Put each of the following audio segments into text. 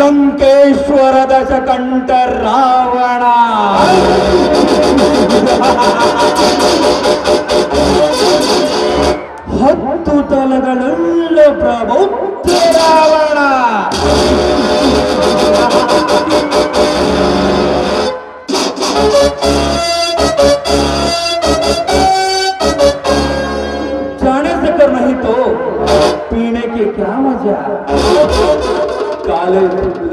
ಲಂಕೇಶ್ವರ ದಶಕಂಠ ರಾವಣ ಹತ್ತು ತಲೆಗಳುಳ್ಳ ಪ್ರಬುದ್ಧ ರಾವಣ जाने से कर नहीं तो पीने की क्या मजा काले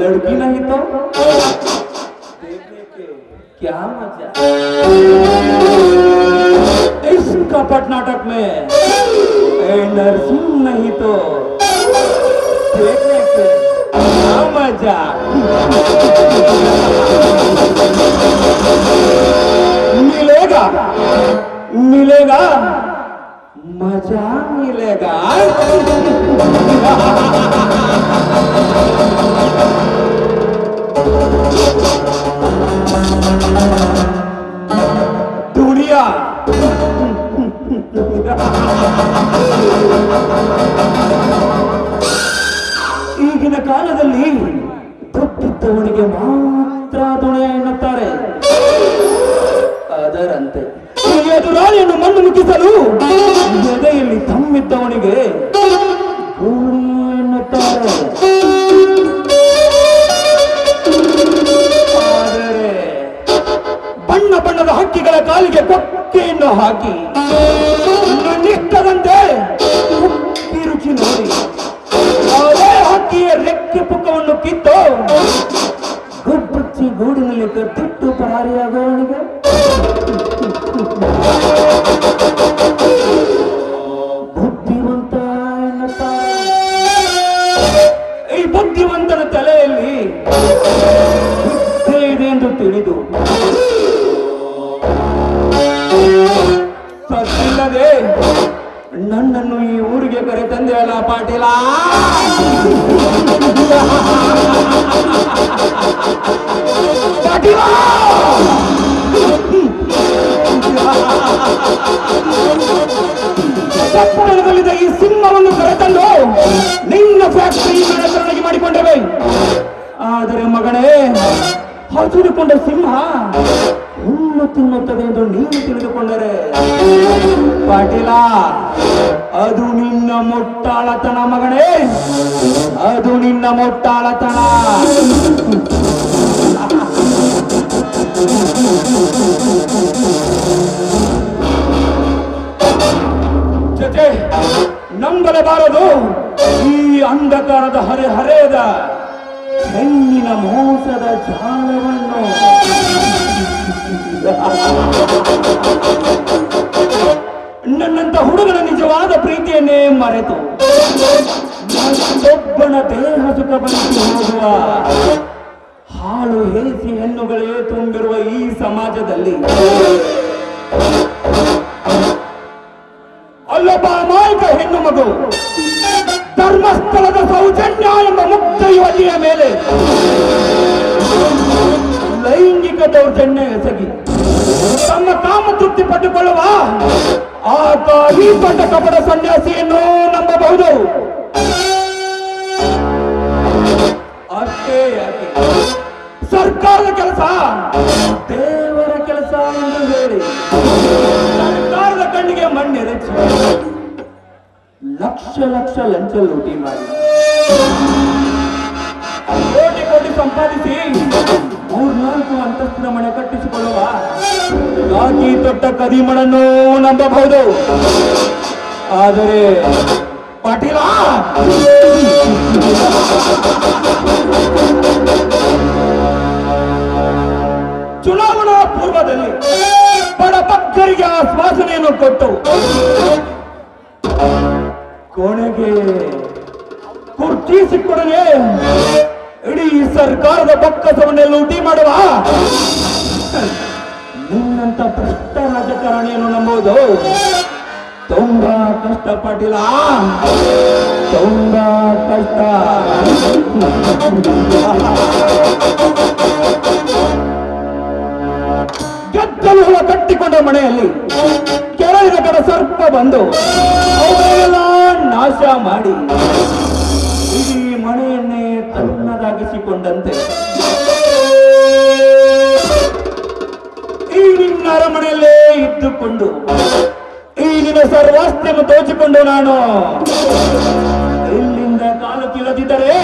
लड़की नहीं तो देखने के क्या मजा इस कपट नाटक में नरसिंह नहीं तो देखने के क्या मजा मिलेगा मिलेगा मजा मिलेगा दुनिया ಈಗಿನ ಕಾಲದಲ್ಲಿ ದುಡ್ಡಿದ್ದವನಿಗೆ ಮಾತ್ರ ದುಣಿಯ ಎನ್ನುತ್ತಾರೆ. ಅದರಂತೆ ಎದುರಾಳಿಯನ್ನು ಮಣ್ಣು ಮುಗಿಸಲು ಎದೆಯಲ್ಲಿ ತಮ್ಮಿದ್ದವನಿಗೆ ಗೂಳಿ ಎನ್ನುತ್ತಾರೆ. ಆದರೆ ಬಣ್ಣ ಬಣ್ಣದ ಹಕ್ಕಿಗಳ ಕಾಲಿಗೆ ಕೊಕ್ಕೆಯನ್ನು ಹಾಕಿ ನನ್ನಿಷ್ಟದಂತೆ ಉಪ್ಪಿ ರುಚಿ ನೋಡಿ ಅದೇ ಹಕ್ಕಿಯ ರೆಕ್ಕೆ ಪುಕ್ಕವನ್ನು ಕಿತ್ತು ಗುಬ್ಬಚ್ಚಿ ಗೂಡಿನಲ್ಲಿ ಕಟ್ಟಿಟ್ಟು ಪರಾರಿಯಾದವನಿಗೆ ಬುದ್ಧಿವಂತ ಎನ್ನುತ್ತಾರೆ. ಈ ಬುದ್ಧಿವಂತನ ತಲೆಯಲ್ಲಿ ವಿದ್ಯೆ ಇದೆ ಎಂದು ತಿಳಿದು ಸತ್ತಿಲ್ಲದೆ ನನ್ನನ್ನು ಈ ಊರಿಗೆ ಕರೆತಂದೆ ಅಲ್ಲ ಪಾಟೀಲ. ಪಾಟೀಲ ಸಪ್ಪಳದಲ್ಲಿದ್ದ ಈ ಸಿಂಹವನ್ನು ಕರೆತಂದು ನಿನ್ನ ಫ್ಯಾಕ್ಟರಿ ನಡೆಸರಣೆಗೆ ಮಾಡಿಕೊಂಡವೆ. ಆದರೆ ಮಗನೇ, ಹಸಿರುಕೊಂಡ ಸಿಂಹ ಹುಲ್ಲು ತಿನ್ನುತ್ತದೆ ಎಂದು ನೀನು ತಿಳಿದುಕೊಂಡರೆ ಪಾಟೀಲ ಅದು ನಿನ್ನ ಮುಟ್ಟಾಳತನ ಮಗನೇ, ಅದು ನಿನ್ನ ಮುಟ್ಟಾಳತನ. ಜೊತೆ ನಂಬಲಬಾರದು ಈ ಅಂಧಕಾರದ ಹರೆಹರೆಯದ ಹೆಣ್ಣಿನ ಮೋಸದ ಜಾಲವನ್ನು. ನನ್ನಂತ ಹುಡುಗನ ನಿಜವಾದ ಪ್ರೀತಿಯನ್ನೇ ಮರೆತು ಮತ್ತೊಬ್ಬನ ದೇಹ ಸುಖ ಬಲಿಸಿ ಹೋಗುವ ಹಾಳು ಹೇಸಿ ಹೆಣ್ಣುಗಳೇ ತುಂಬಿರುವ ಈ ಸಮಾಜದಲ್ಲಿ ಅಲ್ಲೊಬ್ಬ ಅಮಾಯಕ ಹೆಣ್ಣು ಮಗು ಧರ್ಮಸ್ಥಳದ ಸೌಜನ್ಯ ಎಂಬ ಮುಕ್ತ ಯುವತಿಯ ಮೇಲೆ ಲೈಂಗಿಕ ದೌರ್ಜನ್ಯ ಎಸಗಿ ತಮ್ಮ ಕಾಮ ತೃಪ್ತಿ ಪಟ್ಟುಕೊಳ್ಳುವ ಆ ಈ ದೊಡ್ಡ ಕಪಟ ಸನ್ಯಾಸಿಯನ್ನು ನಂಬಬಹುದು. ಅಷ್ಟೇ ಯಾಕೆ ಸರ್ಕಾರದ ಕೆಲಸ ದೇವರ ಕೆಲಸ ಎಂದು ಹೇಳಿ ಸರ್ಕಾರದ ಕಣ್ಣಿಗೆ ಮಣ್ಣೆರಚಿ ಲಕ್ಷ ಲಕ್ಷ ಲಂಚ ಲೂಟಿ ಮಾಡಿ ಕೋಟಿ ಕೋಟಿ ಸಂಪಾದಿಸಿ 3-4 ಅಂತಸ್ತಿನ ಮನೆ ಕಟ್ಟಿಸಿಕೊಳ್ಳುವ ಗಾಕಿ ತೊಟ್ಟ ಕದಿಮಣನ್ನು ನಂಬಬಹುದು. ಆದರೆ ಪಾಟೀಲ ಚುನಾವಣಾ ಪೂರ್ವದಲ್ಲಿ ಬಡಬಗ್ಗರಿಗೆ ಆಶ್ವಾಸನೆಯನ್ನು ಕೊಟ್ಟು ಕೊನೆಗೆ ಕುರ್ಚಿ ಸಿಕ್ಕೊಡನೆ ಇಡೀ ಸರ್ಕಾರದ ಬೊಕ್ಕಸವನ್ನೇ ಲೂಟಿ ಮಾಡುವ ನಿನ್ನಂತ ಭ್ರಷ್ಟ ರಾಜಕಾರಣಿಯನ್ನು ನಂಬುವುದು ತುಂಬಾ ಕಷ್ಟ ಪಾಟೀಲ, ತುಂಬಾ ಕಷ್ಟ. ಗೆದ್ದಲು ಹುಳ ಕಟ್ಟಿಕೊಂಡ ಮನೆಯಲ್ಲಿ ಕೆಳಗಿನ ಕಡೆ ಸರ್ಪ ಬಂದು ಅವರೆಲ್ಲ ನಾಶ ಮಾಡಿ ಇಡೀ ಮನೆಯನ್ನೇ ತನ್ನದ ಸಾಗಿಸಿಕೊಂಡಂತೆ ಈ ನಿನ್ನ ಅರಮನೆಯಲ್ಲೇ ಇದ್ದುಕೊಂಡು ಈ ನಿನ್ನ ಸರ್ವಾಸ್ತಿಯನ್ನು ದೋಚಿಕೊಂಡು ನಾನು ಇಲ್ಲಿಂದ ಕಾಲು ಕೀಳದಿದ್ದರೆ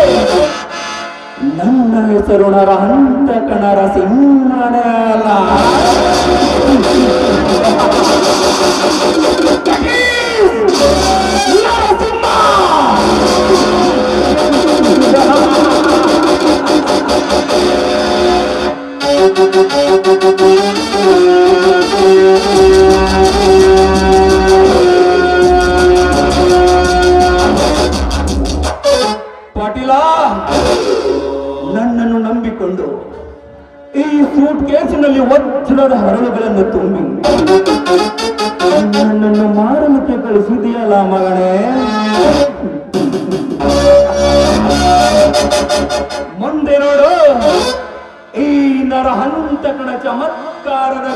ನನ್ನ ಹೆಸರು ನರಹಂತಕನರ ಸಿಂಹನ ಅಲ್ಲ. ಪಾಟೀಲ, ನನ್ನನ್ನು ನಂಬಿಕೊಂಡು ಈ ಸೂಟ್ ಕೇಸಿನಲ್ಲಿ ವಜ್ರದ ಹರಳುಗಳನ್ನು ತುಂಬಿ ನನ್ನನ್ನು ಮಾರಲಿಕ್ಕೆ ಕಳಿಸಿದೆಯಲ್ಲ ಮಗನೇ. ಮುಂದೆ ನೋಡು ಈ ನರಹಂತಕನ ಚಮತ್ಕಾರದ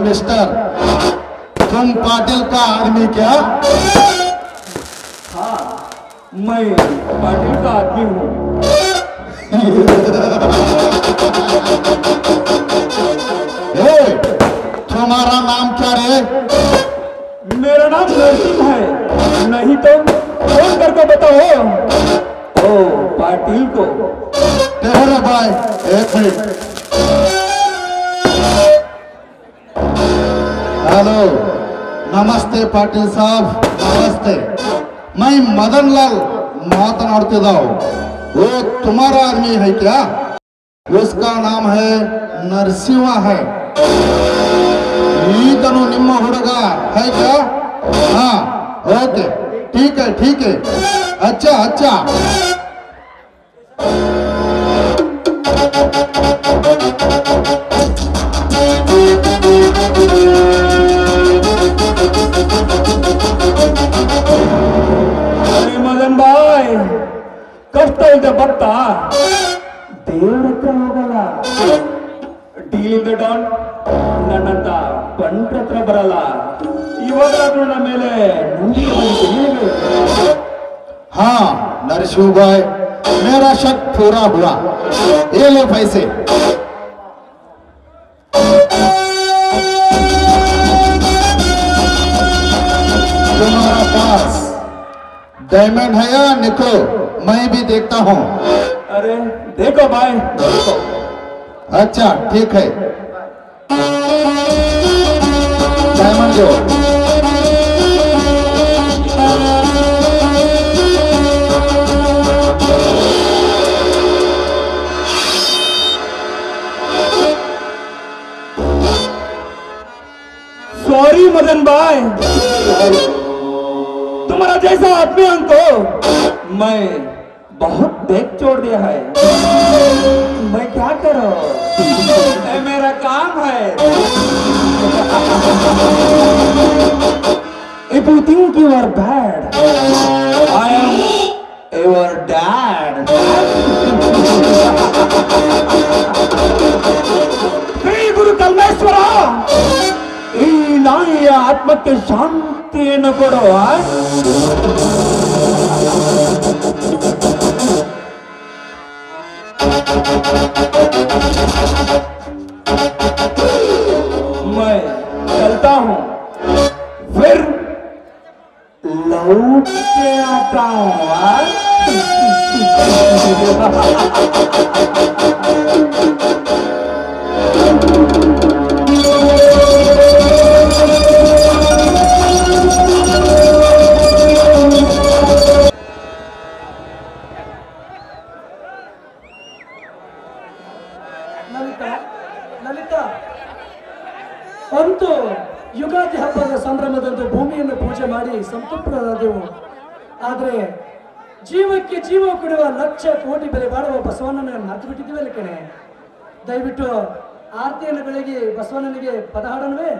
मिस्टर, तुम पाटिल का आदमी क्या? हाँ, मैं पाटिल का आदमी हूँ। तुम्हारा नाम क्या रे? मेरा नाम नरसिंह है। नहीं तो फोन करके बताओ। ओ पाटिल को। ठहरो भाई, एक मिनट। हेलो, नमस्ते पाटिल साहब, नमस्ते। मैं मदन लाल मातनाडुತ್ತಿದ್ದಾವು। वो तुम्हारा आदमी है क्या? उसका नाम है नरसिंह है। ಈತನು ನಿಮ್ಮ ಹುಡುಗ है क्या? हाँ, ओके, ठीक है, ठीक है। अच्छा, अच्छा। ಮದನ್ ಬಾಯ್, ಕಷ್ಟ ಇದೆ ಭಕ್ತ ದೇವರ ಹತ್ರ ಹೋಗಲ್ಲ. ಡೀಲಿಂಗ್ ಡಾನ್ ನನ್ನಂತ ಬಂಟ್ರ ಹತ್ರ ಬರಲ್ಲ. ಇವಾಗಾದ್ರೂ ನನ್ನ ಮೇಲೆ हाँ नरसिंह भाई, मेरा शक पूरा हुआ। ये लो पैसे। तुम्हारा पास डायमंड है या निको? मैं भी देखता हूँ। अरे देखो भाई, देखो। अच्छा, ठीक है। डायमंड दो। सॉरी मदन भाई, तुम्हारा जैसा आदमी हमको मैं बहुत देख छोड़ दिया है। मैं क्या करूं? ये मेरा काम है। If you think you are bad, I am your dad. Shri ಗುರು ಕಲ್ಮೇಶ್ವರ, ಈ ನಾಯಿಯ ಆತ್ಮಕ್ಕೆ ಶಾಂತಿಯನ್ನು ಕೊಡುವ. मैं चलता हूं, फिर लौट के आता हूँ हाँ? ಲಲಿತಾ ಲಲಿತಾ ಅಂತೂ ಯುಗಾದಿ ಹಬ್ಬದ ಸಂಭ್ರಮದಂದು ಭೂಮಿಯನ್ನು ಪೂಜೆ ಮಾಡಿ ಸಂತೃಪ್ತರಾದೆವು. ಆದರೆ ಜೀವಕ್ಕೆ ಜೀವ ಕೊಡುವ ಲಕ್ಷ ಕೋಟಿ ಬೆಲೆ ಬಾಳುವ ಬಸವಣ್ಣನ ಮರೆತು ಬಿಟ್ಟಿದ್ದೀವಲ್ಲ ಕಣೆ. ದಯವಿಟ್ಟು ಆರತಿಯನ್ನು ಬೆಳಗ್ಗೆ ಬಸವಣ್ಣನಿಗೆ ಪದ ಹಾಡೋಣವೇ?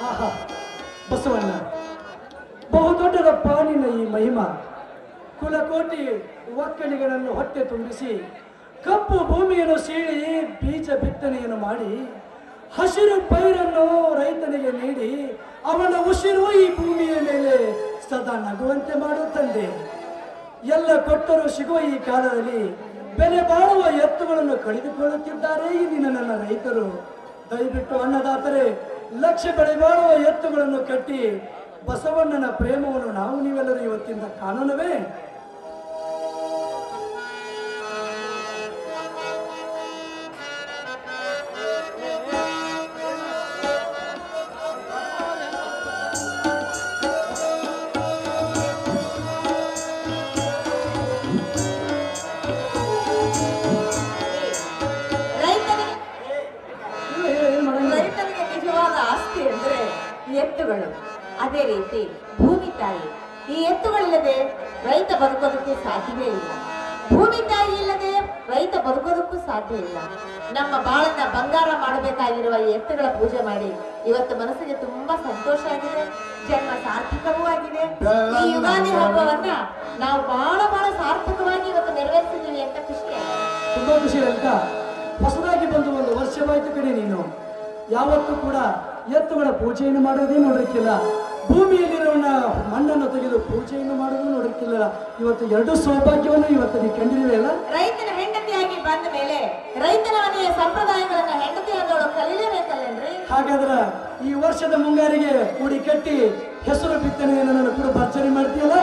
ಆಹಾ ಬಸವಣ್ಣ, ಬಹುದೊಡ್ಡದಪ್ಪ ನಿನ್ನ ಈ ಮಹಿಮಾ. ಕುಲಕೋಟಿ ಒಕ್ಕಲಿಗರನ್ನು ಹೊಟ್ಟೆ ತುಂಬಿಸಿ ಕಪ್ಪು ಭೂಮಿಯನ್ನು ಸೀಳಿ ಬೀಜ ಬಿತ್ತನೆಯನ್ನು ಮಾಡಿ ಹಸಿರು ಪೈರನ್ನು ರೈತನಿಗೆ ನೀಡಿ ಅವನ ಉಸಿರು ಈ ಭೂಮಿಯ ಮೇಲೆ ಸದಾ ನಗುವಂತೆ ಮಾಡುತ್ತಂದೆ. ಎಲ್ಲ ಕೊಟ್ಟರೂ ಸಿಗುವ ಈ ಕಾಲದಲ್ಲಿ ಬೆಲೆ ಬಾಳುವ ಎತ್ತುಗಳನ್ನು ಕಳೆದುಕೊಳ್ಳುತ್ತಿದ್ದಾರೆ ಇಂದಿನ ನನ್ನ ರೈತರು. ದಯವಿಟ್ಟು ಅನ್ನದಾತರೆ ಲಕ್ಷ ಬೆಳೆ ಬಾಳುವ ಎತ್ತುಗಳನ್ನು ಕಟ್ಟಿ ಬಸವಣ್ಣನ ಪ್ರೇಮವನ್ನು ನಾವು ನೀವೆಲ್ಲರೂ ಇವತ್ತಿಂದ ಕಾಣೋಣವೇ? ಎತ್ತುಗಳು, ಅದೇ ರೀತಿ ಭೂಮಿ ತಾಯಿ. ಈ ಎತ್ತುಗಳಿಲ್ಲದೆ ರೈತ ಬದುಕೋದಕ್ಕೆ ಸಾಧ್ಯವೇ ಇಲ್ಲ. ಭೂಮಿ ತಾಯಿ ಇಲ್ಲದೆ ರೈತ ಬದುಕೋದಕ್ಕೂ ಸಾಧ್ಯ ಇಲ್ಲ. ನಮ್ಮ ಬಾಳನ್ನ ಬಂಗಾರ ಮಾಡಬೇಕಾಗಿರುವ ಈ ಎತ್ತುಗಳ ಪೂಜೆ ಮಾಡಿ ಇವತ್ತು ಮನಸ್ಸಿಗೆ ತುಂಬಾ ಸಂತೋಷ ಆಗಿದೆ, ಜನ್ಮ ಸಾರ್ಥಕವೂ ಆಗಿದೆ. ಈ ಯುಗಾದಿ ಹಬ್ಬವನ್ನ ನಾವು ಬಹಳ ಸಾರ್ಥಕವಾಗಿ ಇವತ್ತು ನೆರವೇರಿಸಿದ್ದೀವಿ ಅಂತ ಖುಷಿ ಆಗಿದೆ. ತುಂಬಾ ಖುಷಿ ಅಂತ. ಹೊಸದಾಗಿ ಬಂದು ಒಂದು ವರ್ಷವಾಯ್ತು ಕಡೆ. ನೀನು ಯಾವತ್ತೂ ಕೂಡ ಎತ್ತುಗಳ ಪೂಜೆಯನ್ನು ಮಾಡೋದೇ ನೋಡಿರ್ಕಿಲ್ಲ, ಭೂಮಿಯಲ್ಲಿರೋನ ಮಣ್ಣನ್ನು ತೆಗೆದು ಪೂಜೆಯನ್ನು ಮಾಡೋದು ನೋಡಿರ್ಕಿಲ್ಲ. ಇವತ್ತು ಎರಡು ಸೌಭಾಗ್ಯವನ್ನು ಇವತ್ತು ನೀವು ಕಂಡಿದ್ದೀವಲ್ಲ. ರೈತನ ಹೆಂಡತಿಯಾಗಿ ಬಂದ ಮೇಲೆ ರೈತನ ಮನೆಯ ಸಂಪ್ರದಾಯಗಳನ್ನ ಹೆಂಡತಿಯಾದವಳು ಕಲೀಲೇಬೇಕಲ್ಲೇನ್ರಿ? ಹಾಗಾದ್ರೆ ಈ ವರ್ಷದ ಮುಂಗಾರಿಗೆ ಕೂಡಿ ಕಟ್ಟಿ ಹೆಸರು ಬಿತ್ತನೆಯನ್ನು ನಾನು ಕೂಡ ಭರ್ಜರಿ ಮಾಡ್ತೀಯಲ್ಲ?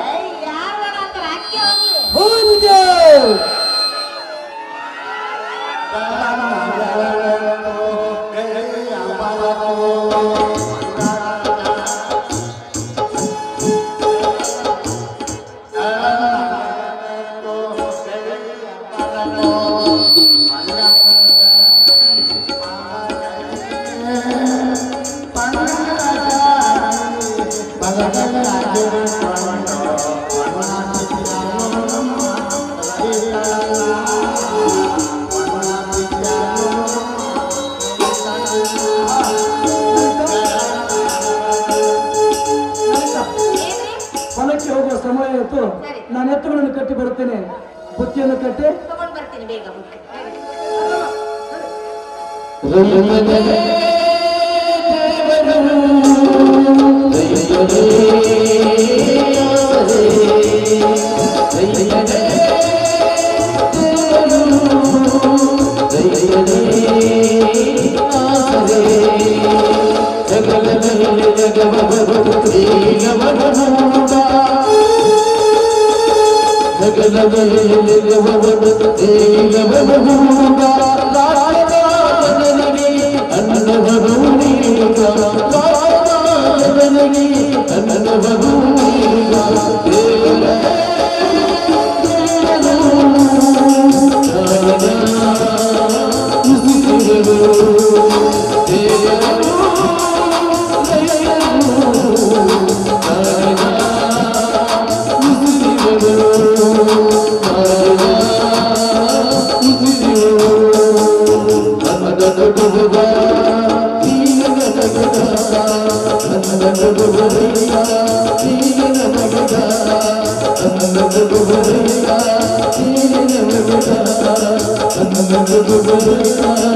ಹೊಲಕ್ಕೆ ಹೋಗುವ ಸಮಯ ಆಯ್ತು. ನಾನು ಎತ್ತುಗಳನ್ನು ಕಟ್ಟಿ ಬರುತ್ತೇನೆ. ಬುತ್ತಿಯನ್ನು ಕಟ್ಟಿ ತಗೊಂಡು ಬರ್ತೀನಿ ಬೇಗ. Bye.